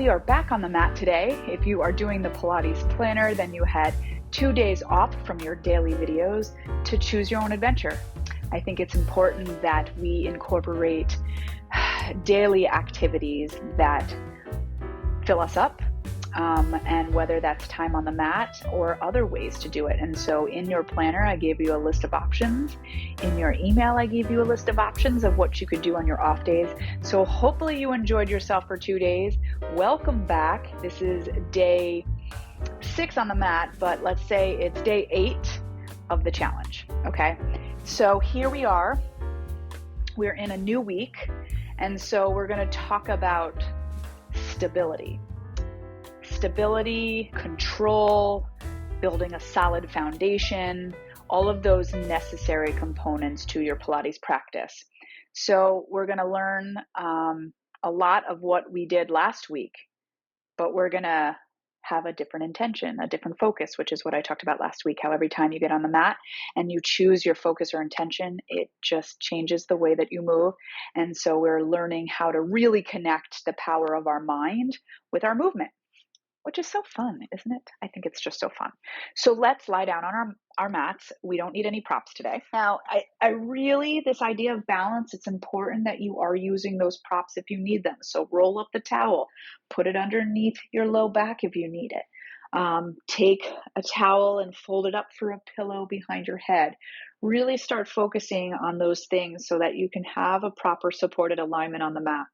we are back on the mat today. If you are doing the Pilates planner, then you had 2 days off from your daily videos to choose your own adventure. I think it's important that we incorporate daily activities that fill us up, and whether that's time on the mat or other ways to do it. And so in your planner, I gave you a list of options. In your email, I gave you a list of options of what you could do on your off days. So hopefully you enjoyed yourself for 2 days. Welcome back. This is day 6 on the mat, but let's say it's day 8 of the challenge, okay? So here we are. We're in a new week, and so we're going to talk about stability. Stability, control, building a solid foundation, all of those necessary components to your Pilates practice. So we're going to learn a lot of what we did last week, but we're going to have a different intention, a different focus, which is what I talked about last week, how every time you get on the mat and you choose your focus or intention, it just changes the way that you move. And so we're learning how to really connect the power of our mind with our movement, which is so fun, isn't it? I think it's just so fun. So let's lie down on our mats. We don't need any props today. Now, I really, this idea of balance, it's important that you are using those props if you need them. So roll up the towel, put it underneath your low back if you need it. Take a towel and fold it up for a pillow behind your head. Really start focusing on those things so that you can have a proper supported alignment on the mat.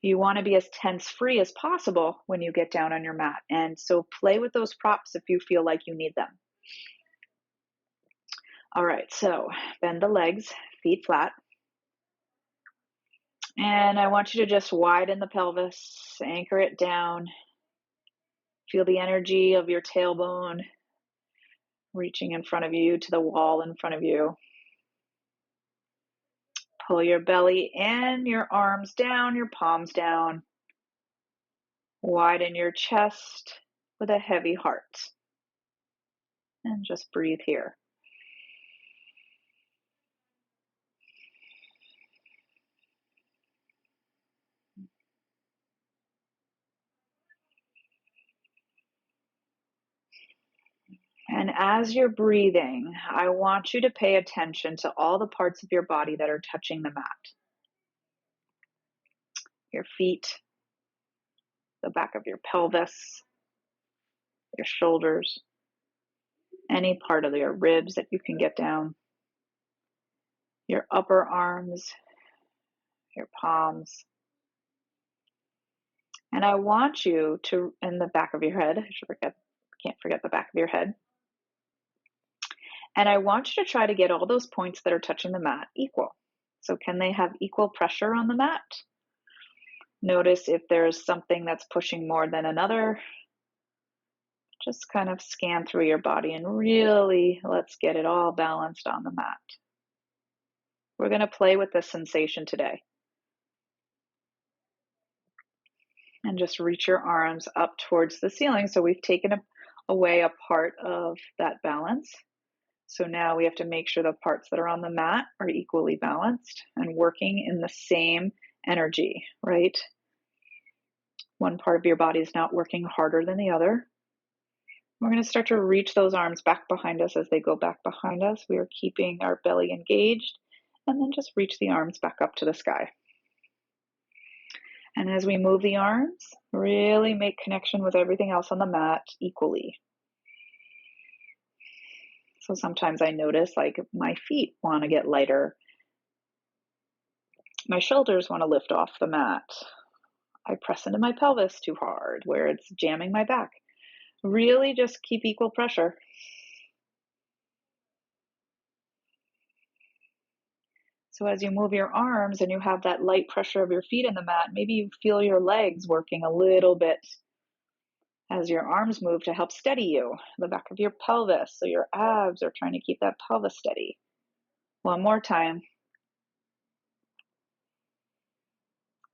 You want to be as tense-free as possible when you get down on your mat. And so play with those props if you feel like you need them. All right, so bend the legs, feet flat. And I want you to just widen the pelvis, anchor it down. Feel the energy of your tailbone reaching in front of you to the wall in front of you. Pull your belly in, your arms down, your palms down. Widen your chest with a heavy heart. And just breathe here. And as you're breathing, I want you to pay attention to all the parts of your body that are touching the mat. Your feet, the back of your pelvis, your shoulders, any part of your ribs that you can get down, your upper arms, your palms. And I want you to, in the back of your head, can't forget the back of your head. And I want you to try to get all those points that are touching the mat equal. So can they have equal pressure on the mat? Notice if there's something that's pushing more than another. Just kind of scan through your body and really let's get it all balanced on the mat. We're going to play with this sensation today. And just reach your arms up towards the ceiling. So we've taken away a part of that balance. So now we have to make sure the parts that are on the mat are equally balanced and working in the same energy, right? One part of your body is not working harder than the other. We're going to start to reach those arms back behind us as they go back behind us. We are keeping our belly engaged, and then just reach the arms back up to the sky. And as we move the arms, really make connection with everything else on the mat equally. So sometimes I notice like my feet want to get lighter. My shoulders want to lift off the mat. I press into my pelvis too hard where it's jamming my back. Really just keep equal pressure. So as you move your arms and you have that light pressure of your feet in the mat, maybe you feel your legs working a little bit as your arms move to help steady you, the back of your pelvis, so your abs are trying to keep that pelvis steady. One more time.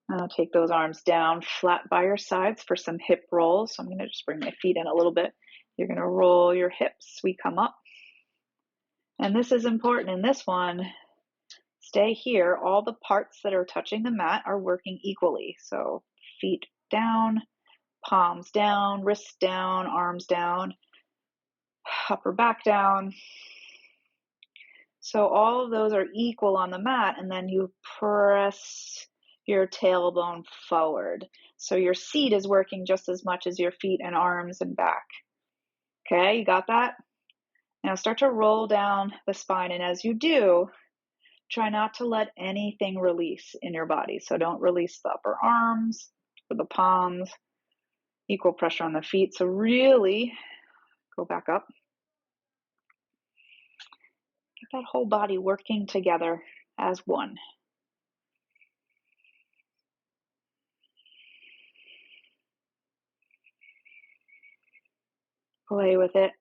I'll take those arms down flat by your sides for some hip rolls. So I'm going to just bring my feet in a little bit. You're going to roll your hips. We come up. And this is important in this one. Stay here. All the parts that are touching the mat are working equally. So feet down, palms down, wrists down, arms down, upper back down. So all of those are equal on the mat, and then you press your tailbone forward. So your seat is working just as much as your feet and arms and back. Okay, you got that? Now start to roll down the spine, and as you do, try not to let anything release in your body. So don't release the upper arms or the palms. Equal pressure on the feet. So really go back up. Get that whole body working together as one. Play with it.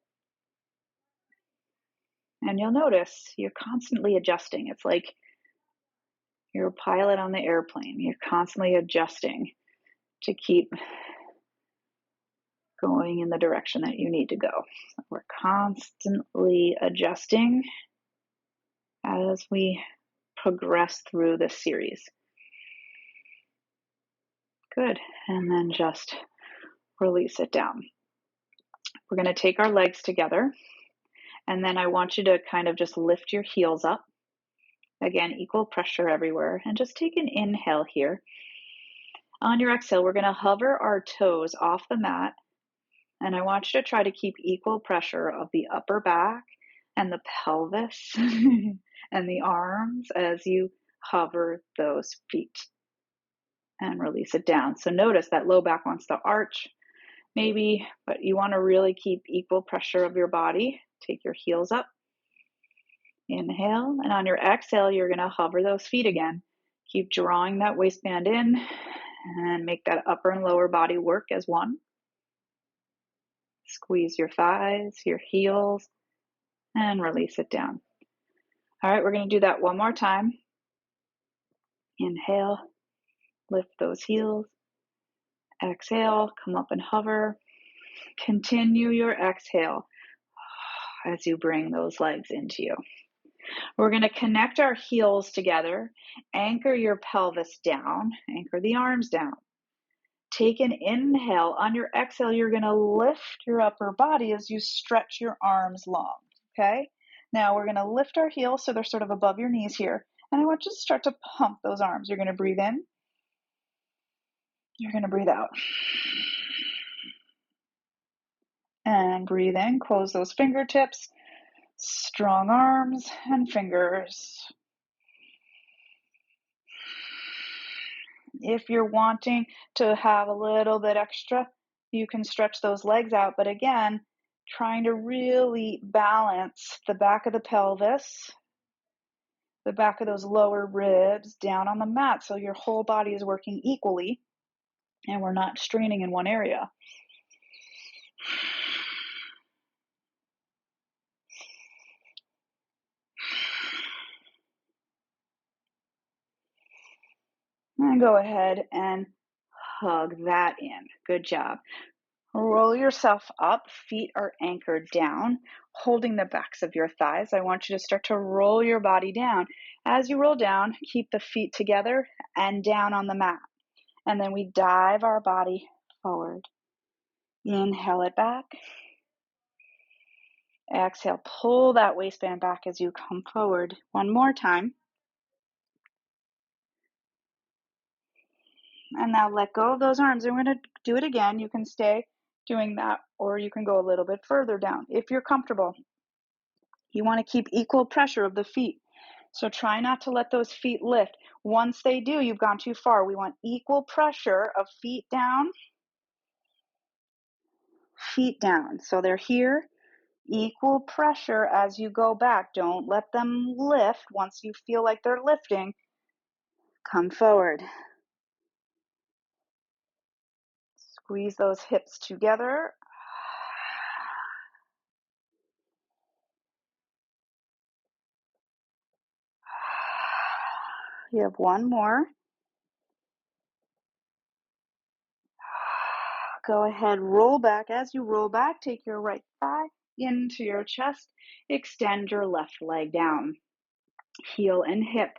And you'll notice you're constantly adjusting. It's like you're a pilot on the airplane. You're constantly adjusting to keep going in the direction that you need to go. We're constantly adjusting as we progress through this series. Good. And then just release it down. We're going to take our legs together. And then I want you to kind of just lift your heels up. Again, equal pressure everywhere. And just take an inhale here. On your exhale, we're going to hover our toes off the mat. And I want you to try to keep equal pressure of the upper back and the pelvis and the arms as you hover those feet. And release it down. So notice that low back wants to arch, maybe, but you want to really keep equal pressure of your body. Take your heels up. Inhale, and on your exhale, you're going to hover those feet again. Keep drawing that waistband in and make that upper and lower body work as one. Squeeze your thighs, your heels, and release it down. All right, we're going to do that one more time. Inhale, lift those heels. Exhale, come up and hover. Continue your exhale as you bring those legs into you. We're going to connect our heels together, anchor your pelvis down, anchor the arms down. Take an inhale. On your exhale, you're going to lift your upper body as you stretch your arms long, okay? Now we're going to lift our heels so they're sort of above your knees here, and I want you to start to pump those arms. You're going to breathe in. You're going to breathe out. And breathe in, close those fingertips, strong arms and fingers. If you're wanting to have a little bit extra, you can stretch those legs out. But again, trying to really balance the back of the pelvis, the back of those lower ribs down on the mat so your whole body is working equally and we're not straining in one area. And go ahead and hug that in. Good job. Roll yourself up. Feet are anchored down, holding the backs of your thighs. I want you to start to roll your body down. As you roll down, keep the feet together and down on the mat. And then we dive our body forward. Inhale it back. Exhale, pull that waistband back as you come forward. One more time. And now let go of those arms. And we're going to do it again. You can stay doing that, or you can go a little bit further down if you're comfortable. You want to keep equal pressure of the feet. So try not to let those feet lift. Once they do, you've gone too far. We want equal pressure of feet down, feet down. So they're here. Equal pressure as you go back. Don't let them lift. Once you feel like they're lifting, come forward. Squeeze those hips together. You have one more. Go ahead, roll back. As you roll back, take your right thigh into your chest. Extend your left leg down. Heel and hip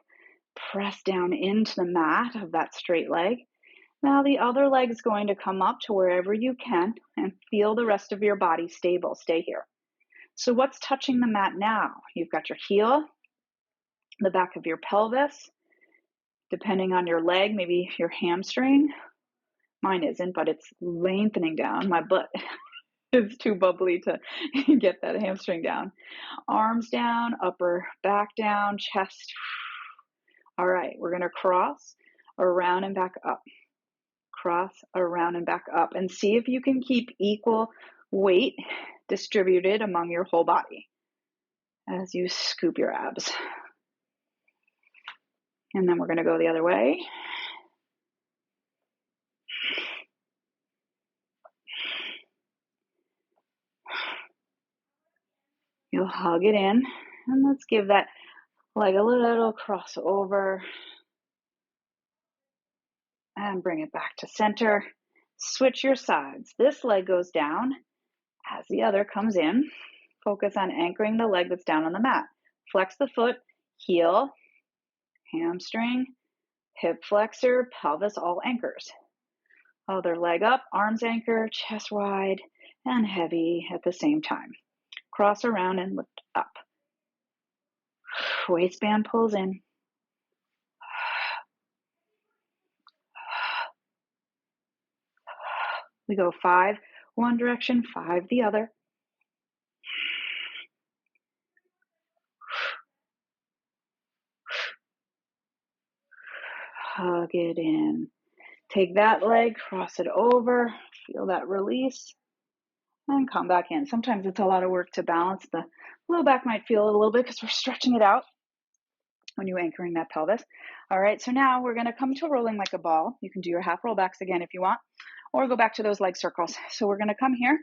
press down into the mat of that straight leg. Now the other leg's going to come up to wherever you can and feel the rest of your body stable. Stay here. So what's touching the mat now? You've got your heel, the back of your pelvis, depending on your leg, maybe your hamstring. Mine isn't, but it's lengthening down. My butt is too bubbly to get that hamstring down. Arms down, upper back down, chest. All right, we're going to cross around and back up. Cross around and back up, and see if you can keep equal weight distributed among your whole body as you scoop your abs. And then we're going to go the other way. You'll hug it in, and let's give that leg a little crossover and bring it back to center. Switch your sides. This leg goes down as the other comes in. Focus on anchoring the leg that's down on the mat. Flex the foot, heel, hamstring, hip flexor, pelvis, all anchors. Other leg up, arms anchor, chest wide and heavy at the same time. Cross around and lift up. Waistband pulls in. We go 5 one direction, 5 the other. Hug it in. Take that leg, cross it over, feel that release, and come back in. Sometimes it's a lot of work to balance. The low back might feel a little bit because we're stretching it out when you're anchoring that pelvis. All right, so now we're going to come to rolling like a ball. You can do your half roll backs again if you want, or go back to those leg circles. So we're going to come here,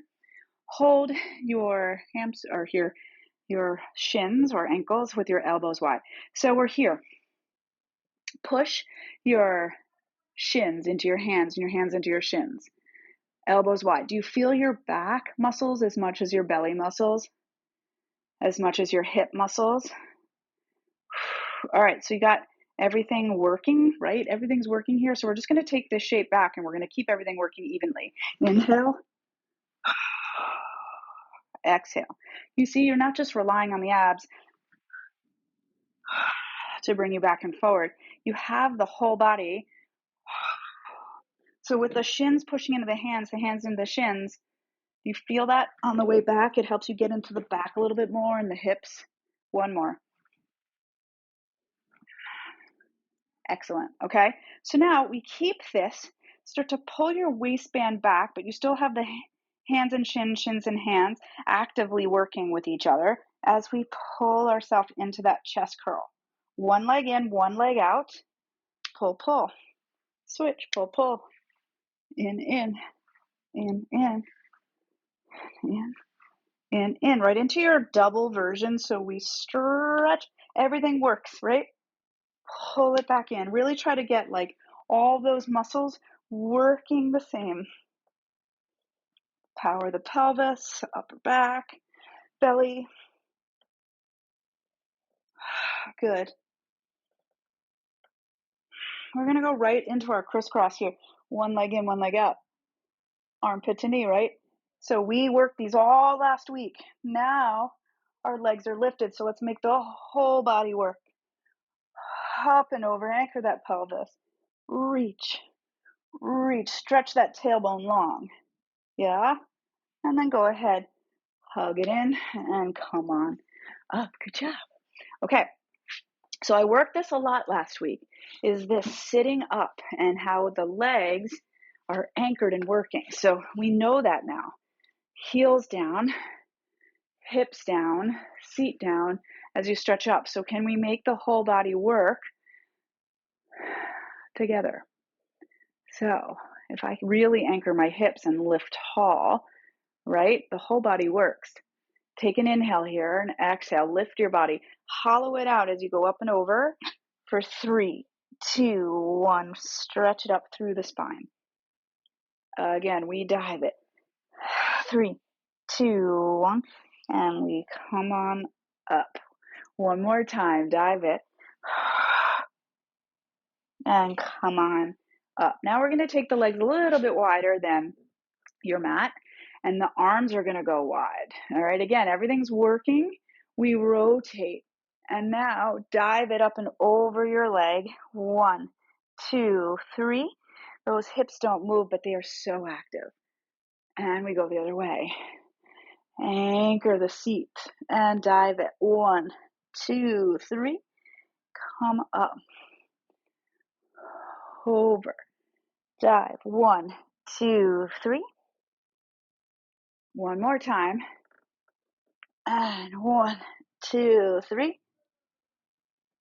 hold your hams or here, your shins or ankles with your elbows wide. So we're here. Push your shins into your hands and your hands into your shins. Elbows wide. Do you feel your back muscles as much as your belly muscles? As much as your hip muscles? All right, so you got everything working, right? Everything's working here. So we're just going to take this shape back and we're going to keep everything working evenly. Inhale. Exhale. You see, you're not just relying on the abs to bring you back and forward. You have the whole body. So with the shins pushing into the hands into the shins, you feel that on the way back? It helps you get into the back a little bit more and the hips. One more. Excellent. Okay. So now we keep this. Start to pull your waistband back, but you still have the hands and shins and hands actively working with each other as we pull ourselves into that chest curl. One leg in, one leg out. Pull, pull. Switch, pull, pull. In, in, in, right into your double version. So we stretch, everything works, right? Pull it back in. Really try to get like all those muscles working the same. Power the pelvis, upper back, belly. Good. We're going to go right into our crisscross here. One leg in, one leg out. Armpit to knee, right? So we worked these all last week. Now our legs are lifted. So let's make the whole body work. Up and over, anchor that pelvis. Reach, stretch that tailbone long. Yeah? And then go ahead, hug it in and come on up. Good job. Okay. So I worked this a lot last week, is this sitting up and how the legs are anchored and working. So we know that now. Heels down, hips down, seat down as you stretch up. So can we make the whole body work together? So if I really anchor my hips and lift tall, right, the whole body works. Take an inhale here and exhale. Lift your body. Hollow it out as you go up and over for 3, 2, 1. Stretch it up through the spine. Again, we dive it. 3, 2, 1. And we come on up. One more time. Dive it. And come on up. Now we're going to take the legs a little bit wider than your mat, and the arms are going to go wide. All right, again, everything's working. We rotate, and now dive it up and over your leg. 1, 2, 3. Those hips don't move, but they are so active. And we go the other way. Anchor the seat and dive it. 1, 2, 3. Come up. Over. Dive. 1, 2, 3. One more time. And 1, 2, 3.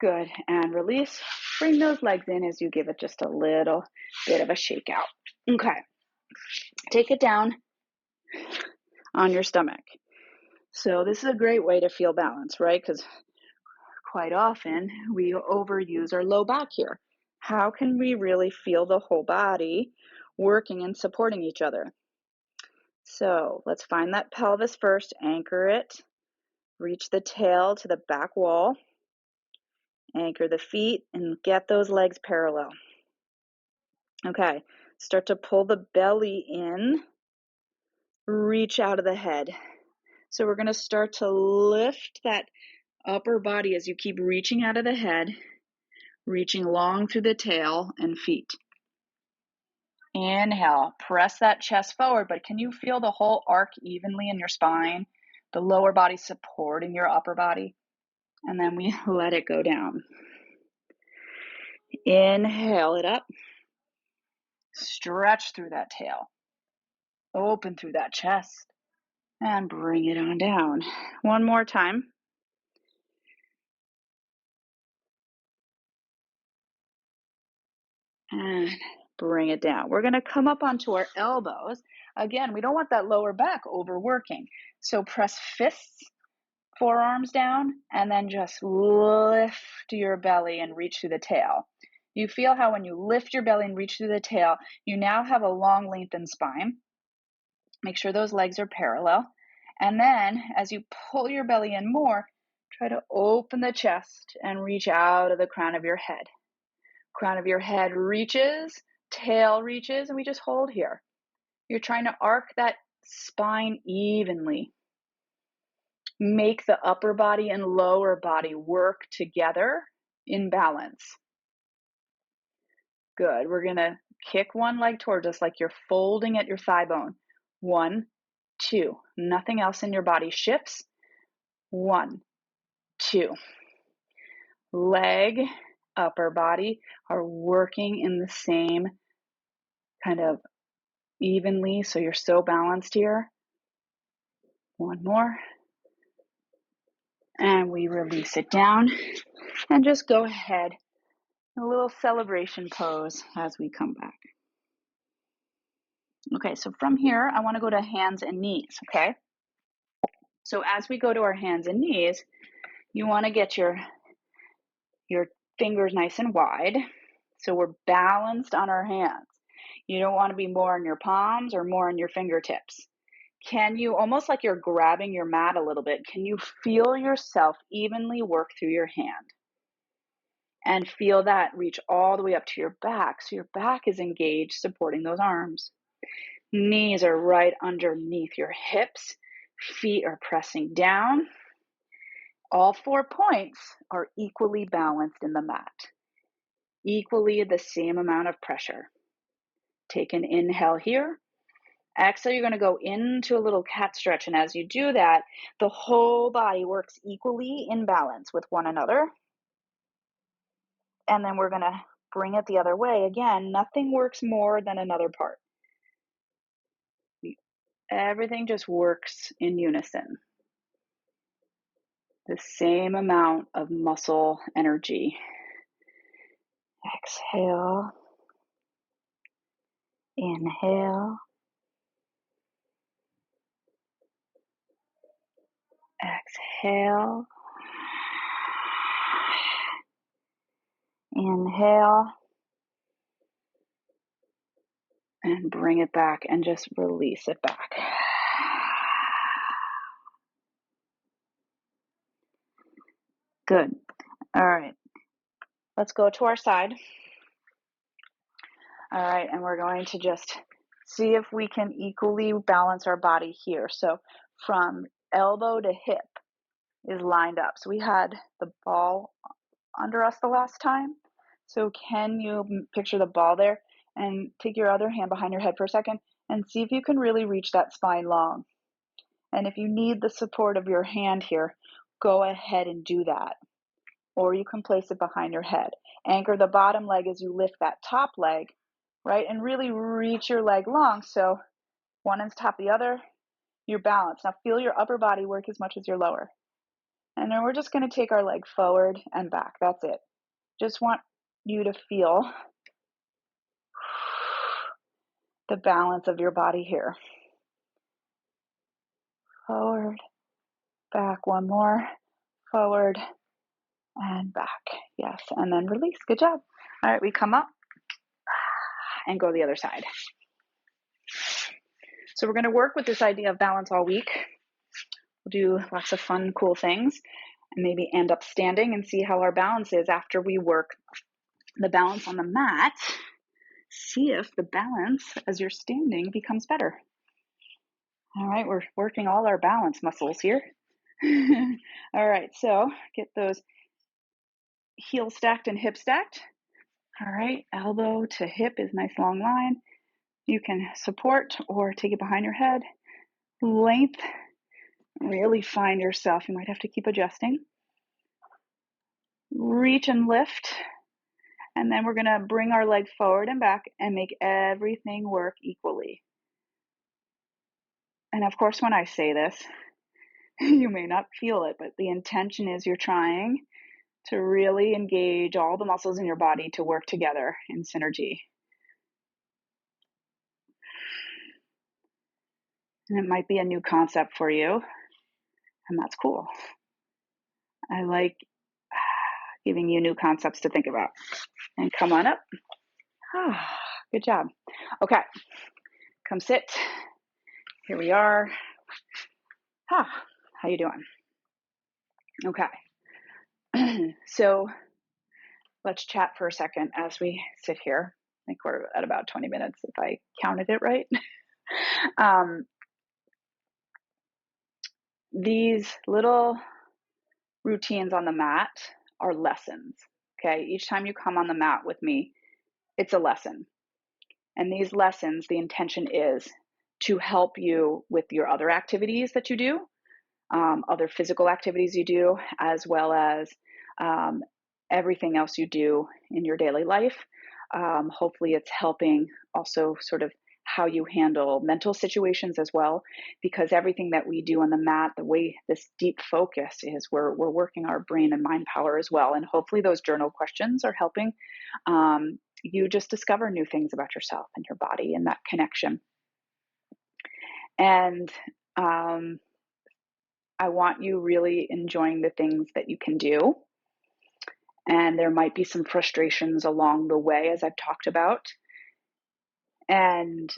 Good. And release. Bring those legs in as you give it just a little bit of a shake out. Okay. Take it down on your stomach. So this is a great way to feel balance, right? Because quite often we overuse our low back here. How can we really feel the whole body working and supporting each other? So let's find that pelvis first, anchor it, reach the tail to the back wall, anchor the feet, and get those legs parallel. Okay, start to pull the belly in, reach out of the head. So we're going to start to lift that upper body as you keep reaching out of the head, reaching long through the tail and feet. Inhale, press that chest forward, but can you feel the whole arc evenly in your spine? The lower body supporting your upper body. And then we let it go down. Inhale it up. Stretch through that tail. Open through that chest. And bring it on down. One more time. And bring it down. We're going to come up onto our elbows. Again, we don't want that lower back overworking. So press fists, forearms down, and then just lift your belly and reach through the tail. You feel how when you lift your belly and reach through the tail, you now have a long lengthened spine. Make sure those legs are parallel. And then as you pull your belly in more, try to open the chest and reach out of the crown of your head. Crown of your head reaches, tail reaches, and we just hold here. You're trying to arc that spine evenly. Make the upper body and lower body work together in balance. Good. We're going to kick one leg towards us like you're folding at your thigh bone. 1, 2. Nothing else in your body shifts. 1, 2. Leg, upper body are working in the same kind of evenly, so you're so balanced here. One more. And we release it down and just go ahead. A little celebration pose as we come back. Okay, so from here, I want to go to hands and knees, okay? So as we go to our hands and knees, you want to get your fingers nice and wide. So we're balanced on our hands. You don't want to be more in your palms or more in your fingertips. Can you, almost like you're grabbing your mat a little bit, can you feel yourself evenly work through your hand? And feel that reach all the way up to your back. So your back is engaged, supporting those arms. Knees are right underneath your hips. Feet are pressing down. All 4 points are equally balanced in the mat. Equally the same amount of pressure. Take an inhale here. Exhale, you're going to go into a little cat stretch. And as you do that, the whole body works equally in balance with one another. And then we're going to bring it the other way. Again, nothing works more than another part. Everything just works in unison. The same amount of muscle energy. Exhale. Inhale. Exhale. Inhale. And bring it back and just release it back. Good. All right. Let's go to our side. All right, and we're going to just see if we can equally balance our body here. So from elbow to hip is lined up. So we had the ball under us the last time. So can you picture the ball there and take your other hand behind your head for a second and see if you can really reach that spine long. And if you need the support of your hand here, go ahead and do that. Or you can place it behind your head. Anchor the bottom leg as you lift that top leg, right? And really reach your leg long. So one on top of the other, you're balanced. Now feel your upper body work as much as your lower. And then we're just going to take our leg forward and back. That's it. Just want you to feel the balance of your body here. Forward, back, one more. Forward and back. Yes, and then release. Good job. All right, we come up and go the other side. So we're going to work with this idea of balance all week. We'll do lots of fun, cool things, and maybe end up standing and see how our balance is after we work the balance on the mat. See if the balance as you're standing becomes better. All right, we're working all our balance muscles here. All right, so get those heels stacked and hip stacked. All right, elbow to hip is nice long line. You can support or take it behind your head. Length, really find yourself. You might have to keep adjusting. Reach and lift. And then we're going to bring our leg forward and back and make everything work equally. And of course, when I say this, you may not feel it, but the intention is you're trying to really engage all the muscles in your body to work together in synergy. And it might be a new concept for you, and that's cool. I like giving you new concepts to think about. And come on up. Good job. Okay, come sit. Here we are. How you doing? Okay. So let's chat for a second as we sit here. I think we're at about 20 minutes if I counted it right. These little routines on the mat are lessons. Okay, each time you come on the mat with me, it's a lesson. And these lessons, the intention is to help you with your other activities that you do, other physical activities you do, as well as everything else you do in your daily life. Hopefully it's helping also sort of how you handle mental situations as well, because everything that we do on the mat, the way this deep focus is, we're working our brain and mind power as well. And hopefully those journal questions are helping you just discover new things about yourself and your body and that connection. And I want you really enjoying the things that you can do. And there might be some frustrations along the way, as I've talked about. And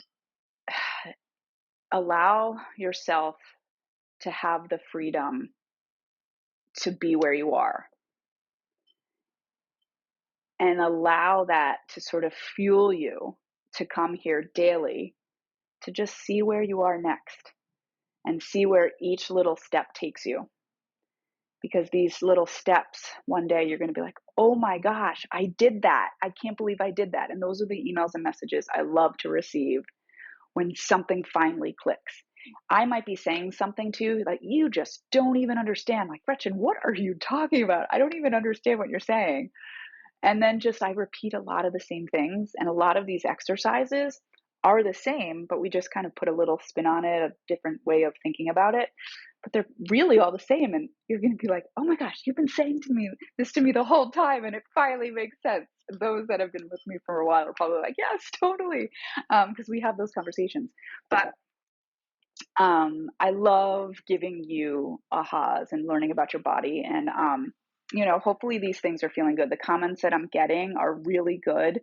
allow yourself to have the freedom to be where you are. And allow that to sort of fuel you to come here daily to just see where you are next and see where each little step takes you. Because these little steps, one day you're going to be like, oh my gosh, I did that. I can't believe I did that. And those are the emails and messages I love to receive when something finally clicks. I might be saying something to you that you just don't even understand. Like, Gretchen, what are you talking about? I don't even understand what you're saying. And then I repeat a lot of the same things. And a lot of these exercises are the same, but we just kind of put a little spin on it, a different way of thinking about it. But they're really all the same. And you're going to be like, oh my gosh, you've been saying this to me the whole time. And it finally makes sense. Those that have been with me for a while are probably like, yes, totally. Because we have those conversations. But I love giving you ahas and learning about your body. And, hopefully these things are feeling good. The comments that I'm getting are really good.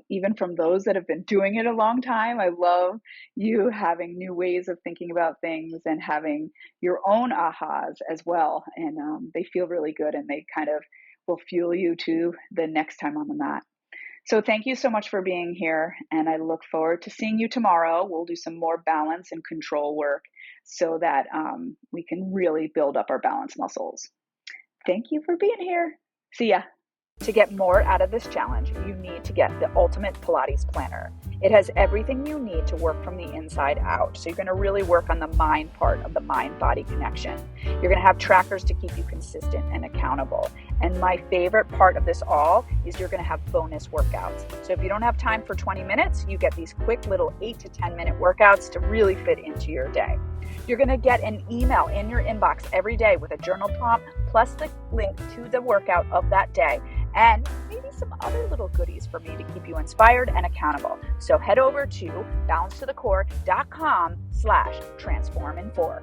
Even from those that have been doing it a long time. I love you having new ways of thinking about things and having your own ahas as well. And they feel really good, and they kind of will fuel you to the next time on the mat. So thank you so much for being here, and I look forward to seeing you tomorrow. We'll do some more balance and control work so that we can really build up our balance muscles. Thank you for being here. See ya. To get more out of this challenge, you need to get the Ultimate Pilates Planner. It has everything you need to work from the inside out. So you're going to really work on the mind part of the mind-body connection. You're going to have trackers to keep you consistent and accountable. And my favorite part of this all is you're going to have bonus workouts. So if you don't have time for 20 minutes, you get these quick little 8 to 10 minute workouts to really fit into your day. You're going to get an email in your inbox every day with a journal prompt plus the link to the workout of that day, and maybe some other little goodies for me to keep you inspired and accountable. So head over to balancetothecore.com/transformin4.